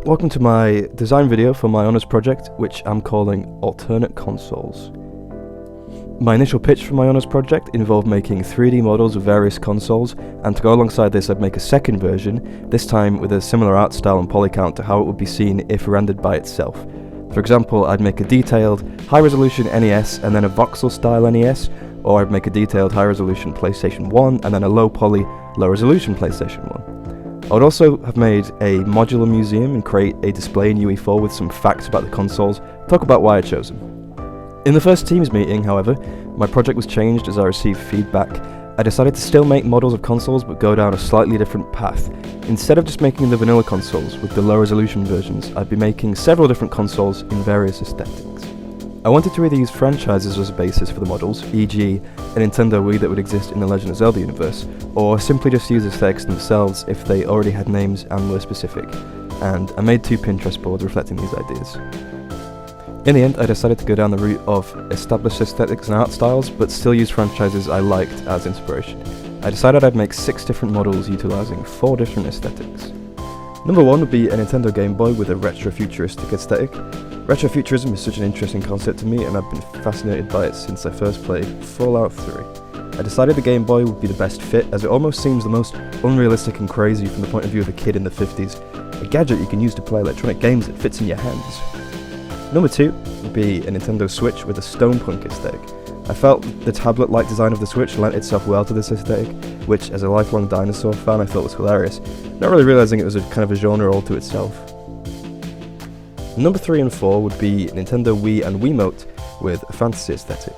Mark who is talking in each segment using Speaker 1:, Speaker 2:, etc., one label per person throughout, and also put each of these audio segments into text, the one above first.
Speaker 1: Welcome to my design video for my honours project, which I'm calling Alternate Consoles. My initial pitch for my honours project involved making 3D models of various consoles, and to go alongside this I'd make a second version, this time with a similar art style and poly count to how it would be seen if rendered by itself. For example, I'd make a detailed, high-resolution NES and then a voxel-style NES, or I'd make a detailed, high-resolution PlayStation 1 and then a low-poly, low-resolution PlayStation 1. I would also have made a modular museum and create a display in UE4 with some facts about the consoles, talk about why I chose them. In the first Teams meeting, however, my project was changed as I received feedback. I decided to still make models of consoles but go down a slightly different path. Instead of just making the vanilla consoles with the low resolution versions, I'd be making several different consoles in various aesthetics. I wanted to either use franchises as a basis for the models, e.g. a Nintendo Wii that would exist in the Legend of Zelda universe, or simply just use aesthetics themselves if they already had names and were specific, and I made 2 Pinterest boards reflecting these ideas. In the end, I decided to go down the route of established aesthetics and art styles, but still use franchises I liked as inspiration. I decided I'd make 6 different models utilising 4 different aesthetics. Number 1 would be a Nintendo Game Boy with a retro-futuristic aesthetic. Retrofuturism is such an interesting concept to me, and I've been fascinated by it since I first played Fallout 3. I decided the Game Boy would be the best fit, as it almost seems the most unrealistic and crazy from the point of view of a kid in the 50s, a gadget you can use to play electronic games that fits in your hands. Number 2 would be a Nintendo Switch with a steampunk aesthetic. I felt the tablet-like design of the Switch lent itself well to this aesthetic, which as a lifelong dinosaur fan I thought was hilarious, not really realising it was a kind of a genre all to itself. Number 3 and 4 would be Nintendo Wii and Wiimote with a fantasy aesthetic.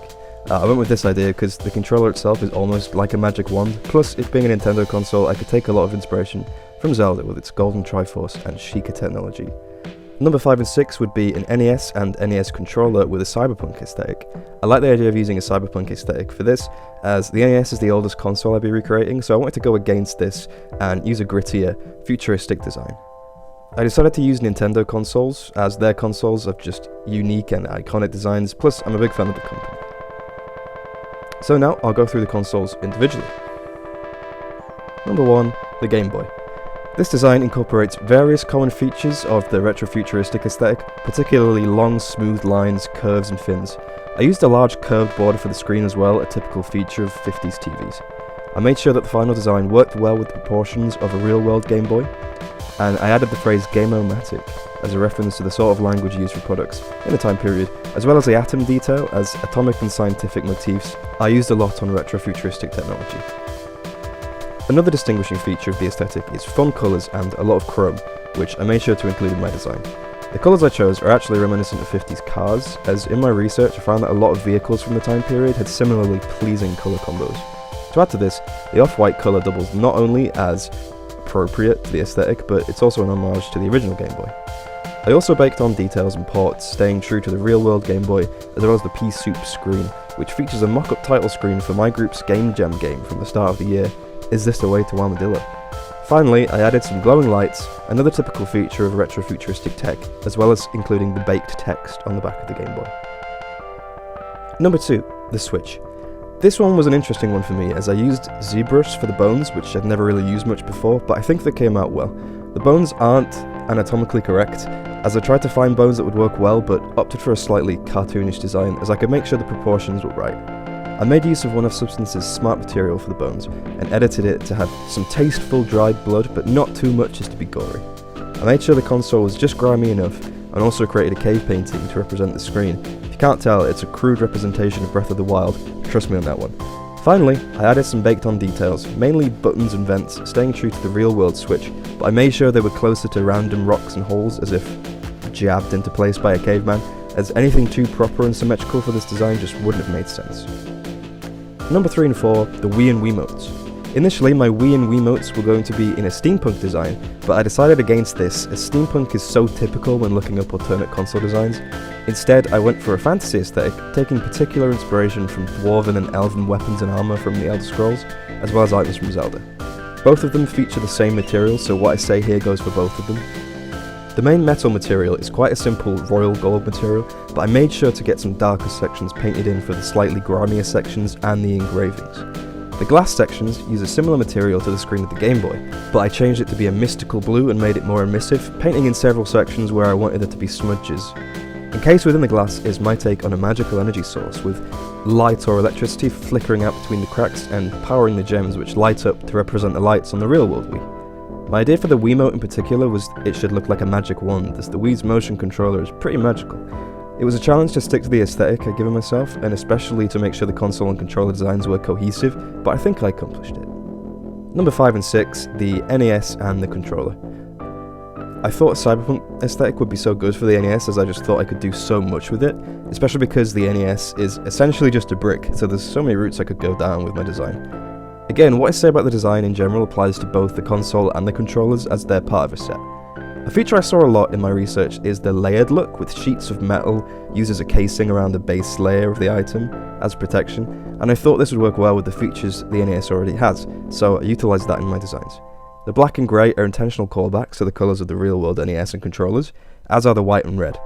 Speaker 1: I went with this idea because the controller itself is almost like a magic wand, plus it being a Nintendo console I could take a lot of inspiration from Zelda with its golden Triforce and Sheikah technology. Number 5 and 6 would be an NES and NES controller with a cyberpunk aesthetic. I like the idea of using a cyberpunk aesthetic for this, as the NES is the oldest console I'd be recreating, so I wanted to go against this and use a grittier, futuristic design. I decided to use Nintendo consoles, as their consoles have just unique and iconic designs, plus I'm a big fan of the company. So now I'll go through the consoles individually. Number 1, the Game Boy. This design incorporates various common features of the retro-futuristic aesthetic, particularly long, smooth lines, curves and fins. I used a large curved border for the screen as well, a typical feature of 50s TVs. I made sure that the final design worked well with the proportions of a real-world Game Boy, and I added the phrase Game-O-Matic as a reference to the sort of language used for products in the time period, as well as the atom detail as atomic and scientific motifs I used a lot on retro-futuristic technology. Another distinguishing feature of the aesthetic is fun colours and a lot of chrome, which I made sure to include in my design. The colours I chose are actually reminiscent of 50s cars, as in my research I found that a lot of vehicles from the time period had similarly pleasing colour combos. To add to this, the off-white colour doubles not only as appropriate to the aesthetic, but it's also an homage to the original Game Boy. I also baked on details and ports, staying true to the real-world Game Boy, as well as the Pea Soup screen, which features a mock-up title screen for my group's Game Jam game from the start of the year, Is This the Way to Armadillo? Finally, I added some glowing lights, another typical feature of retro-futuristic tech, as well as including the baked text on the back of the Game Boy. Number 2, the Switch. This one was an interesting one for me, as I used ZBrush for the bones, which I'd never really used much before, but I think they came out well. The bones aren't anatomically correct, as I tried to find bones that would work well, but opted for a slightly cartoonish design, as I could make sure the proportions were right. I made use of one of Substance's smart material for the bones, and edited it to have some tasteful dried blood, but not too much as to be gory. I made sure the console was just grimy enough, and also created a cave painting to represent the screen. If you can't tell, it's a crude representation of Breath of the Wild, trust me on that one. Finally, I added some baked on details, mainly buttons and vents, staying true to the real world Switch, but I made sure they were closer to random rocks and holes, as if jabbed into place by a caveman, as anything too proper and symmetrical for this design just wouldn't have made sense. Number 3 and 4, the Wii and Wiimotes. Initially, my Wii and Wiimotes were going to be in a steampunk design, but I decided against this, as steampunk is so typical when looking up alternate console designs. Instead, I went for a fantasy aesthetic, taking particular inspiration from dwarven and elven weapons and armour from the Elder Scrolls, as well as items from Zelda. Both of them feature the same material, so what I say here goes for both of them. The main metal material is quite a simple royal gold material, but I made sure to get some darker sections painted in for the slightly grimier sections and the engravings. The glass sections use a similar material to the screen of the Game Boy, but I changed it to be a mystical blue and made it more emissive, painting in several sections where I wanted there to be smudges. Encased within the glass is my take on a magical energy source, with light or electricity flickering out between the cracks and powering the gems which light up to represent the lights on the real world Wii. My idea for the Wiimote in particular was it should look like a magic wand, as the Wii's motion controller is pretty magical. It was a challenge to stick to the aesthetic I'd given myself, and especially to make sure the console and controller designs were cohesive, but I think I accomplished it. Number 5 and 6, the NES and the controller. I thought a cyberpunk aesthetic would be so good for the NES, as I just thought I could do so much with it, especially because the NES is essentially just a brick, so there's so many routes I could go down with my design. Again, what I say about the design in general applies to both the console and the controllers, as they're part of a set. A feature I saw a lot in my research is the layered look, with sheets of metal used as a casing around the base layer of the item as protection, and I thought this would work well with the features the NES already has, so I utilised that in my designs. The black and grey are intentional callbacks to the colours of the real-world NES and controllers, as are the white and red.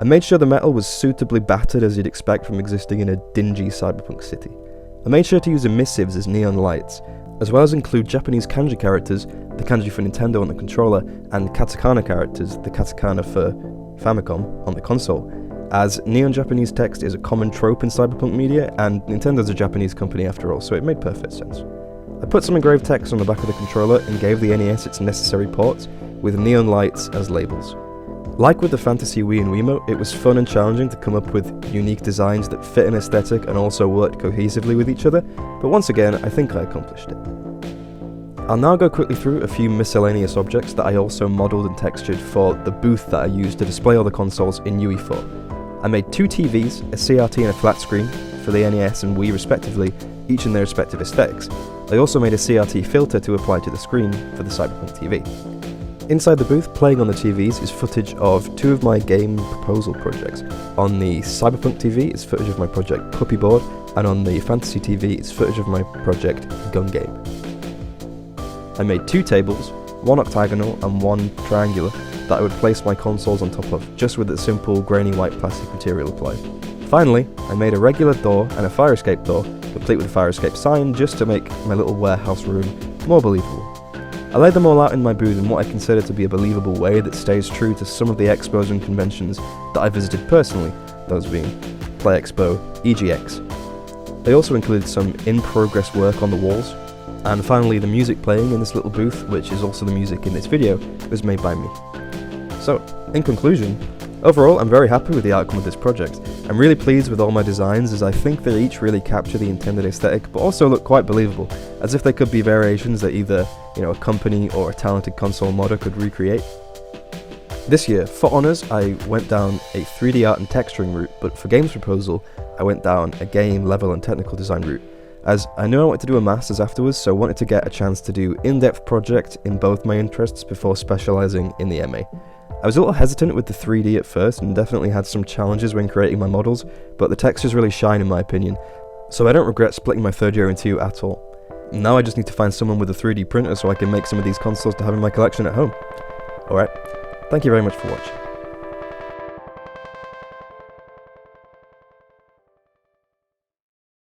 Speaker 1: I made sure the metal was suitably battered as you'd expect from existing in a dingy cyberpunk city. I made sure to use emissives as neon lights, as well as include Japanese kanji characters, the kanji for Nintendo on the controller, and katakana characters, the katakana for Famicom on the console, as neon Japanese text is a common trope in cyberpunk media, and Nintendo's a Japanese company after all, so it made perfect sense. I put some engraved text on the back of the controller and gave the NES its necessary ports, with neon lights as labels. Like with the Fantasy Wii and Wiimote, it was fun and challenging to come up with unique designs that fit an aesthetic and also worked cohesively with each other, but once again, I think I accomplished it. I'll now go quickly through a few miscellaneous objects that I also modelled and textured for the booth that I used to display all the consoles in UE4. I made 2 TVs, a CRT and a flat screen, for the NES and Wii respectively, each in their respective aesthetics. I also made a CRT filter to apply to the screen for the Cyberpunk TV. Inside the booth, playing on the TVs, is footage of 2 of my game proposal projects. On the Cyberpunk TV is footage of my project Puppy Board, and on the Fantasy TV is footage of my project Gun Game. I made 2 tables, one octagonal and one triangular, that I would place my consoles on top of, just with a simple grainy white plastic material applied. Finally, I made a regular door and a fire escape door, complete with a fire escape sign, just to make my little warehouse room more believable. I laid them all out in my booth in what I consider to be a believable way that stays true to some of the expos and conventions that I visited personally, those being Play Expo, EGX. They also included some in-progress work on the walls, and finally the music playing in this little booth, which is also the music in this video, was made by me. So, in conclusion, overall I'm very happy with the outcome of this project. I'm really pleased with all my designs, as I think they each really capture the intended aesthetic, but also look quite believable, as if they could be variations that either, a company or a talented console modder could recreate. This year, for honours, I went down a 3D art and texturing route, but for games proposal, I went down a game, level and technical design route, as I knew I wanted to do a Masters afterwards, so I wanted to get a chance to do in-depth project in both my interests before specialising in the MA. I was a little hesitant with the 3D at first, and definitely had some challenges when creating my models, but the textures really shine in my opinion, so I don't regret splitting my third year in 2 at all. Now I just need to find someone with a 3D printer so I can make some of these consoles to have in my collection at home. Alright, thank you very much for watching.